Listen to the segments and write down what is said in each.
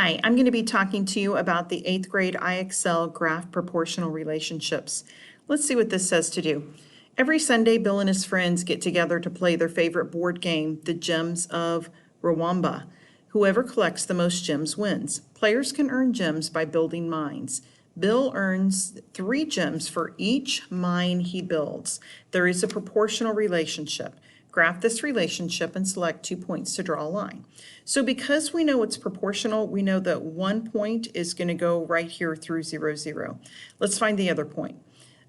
Hi, I'm going to be talking to you about the 8th grade IXL graph proportional relationships. Let's see what this says to do. Every Sunday, Bill and his friends get together to play their favorite board game, the Gems of Rwamba. Whoever collects the most gems wins. Players can earn gems by building mines. Bill earns 3 gems for each mine he builds. There is a proportional relationship. Graph this relationship and select 2 points to draw a line. So because we know it's proportional, we know that 1 point is going to go right here through 0, 0. Let's find the other point.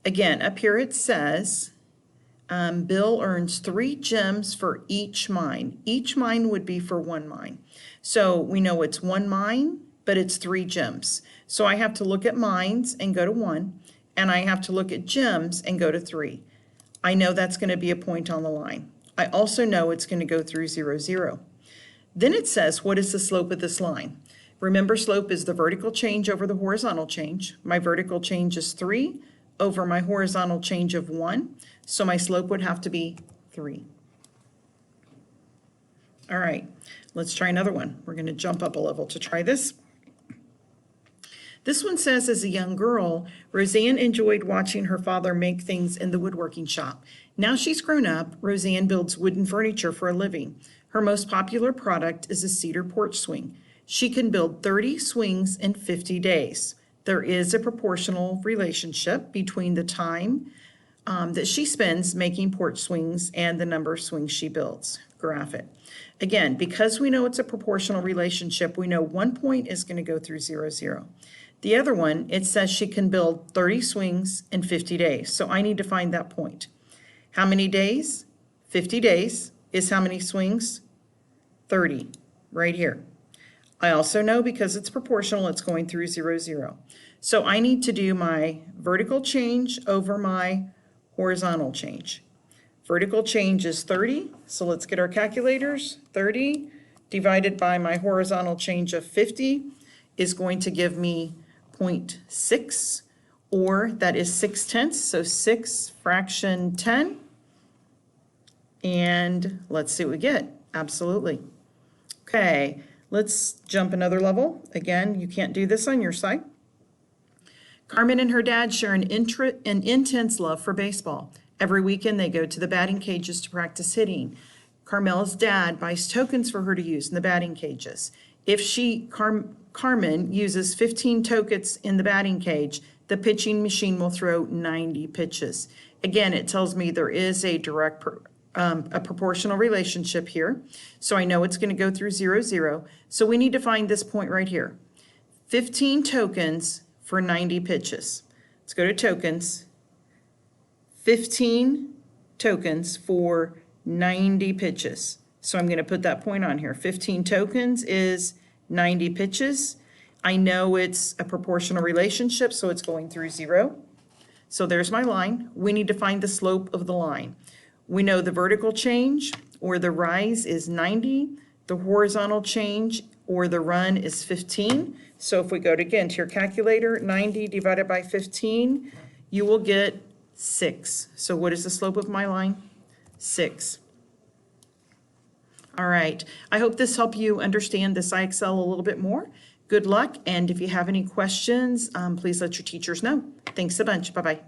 Again, up here it says Bill earns 3 gems for each mine. Each mine would be for 1 mine. So we know it's 1 mine, but it's 3 gems. So I have to look at mines and go to 1, and I have to look at gems and go to 3. I know that's going to be a point on the line. I also know it's going to go through 0, 0. Then it says, what is the slope of this line? Remember, slope is the vertical change over the horizontal change. My vertical change is 3 over my horizontal change of 1. So my slope would have to be 3. All right, let's try another one. We're going to jump up a level to try this. This one says, as a young girl, Roseanne enjoyed watching her father make things in the woodworking shop. Now she's grown up, Roseanne builds wooden furniture for a living. Her most popular product is a cedar porch swing. She can build 30 swings in 50 days. There is a proportional relationship between the time that she spends making porch swings and the number of swings she builds. Graph it. Again, because we know it's a proportional relationship, we know 1 point is going to go through 0, 0. The other one, it says she can build 30 swings in 50 days. So I need to find that point. How many days? 50 days is how many swings? 30, right here. I also know because it's proportional, it's going through 0, 0. So I need to do my vertical change over my horizontal change. Vertical change is 30, so let's get our calculators. 30 divided by my horizontal change of 50 is going to give me 0.6, or that is 6/10, so 6 fraction 10. And let's see what we get. Absolutely. Okay, let's jump another level. Again, you can't do this on your side. Carmen and her dad share an intense love for baseball. Every weekend they go to the batting cages to practice hitting. Carmel's dad buys tokens for her to use in the batting cages. If Carmen uses 15 tokens in the batting cage, the pitching machine will throw 90 pitches. Again, it tells me there is a direct a proportional relationship here. So I know it's going to go through 0, 0. So we need to find this point right here. 15 tokens for 90 pitches. Let's go to tokens. 15 tokens for 90 pitches. So I'm going to put that point on here. 15 tokens is 90 pitches. I know it's a proportional relationship, so it's going through 0. So there's my line. We need to find the slope of the line. We know the vertical change or the rise is 90. The horizontal change or the run is 15. So if we go again to your calculator, 90 divided by 15, you will get 6. So what is the slope of my line? 6. All right. I hope this helped you understand this IXL a little bit more. Good luck. And if you have any questions, please let your teachers know. Thanks a bunch. Bye-bye.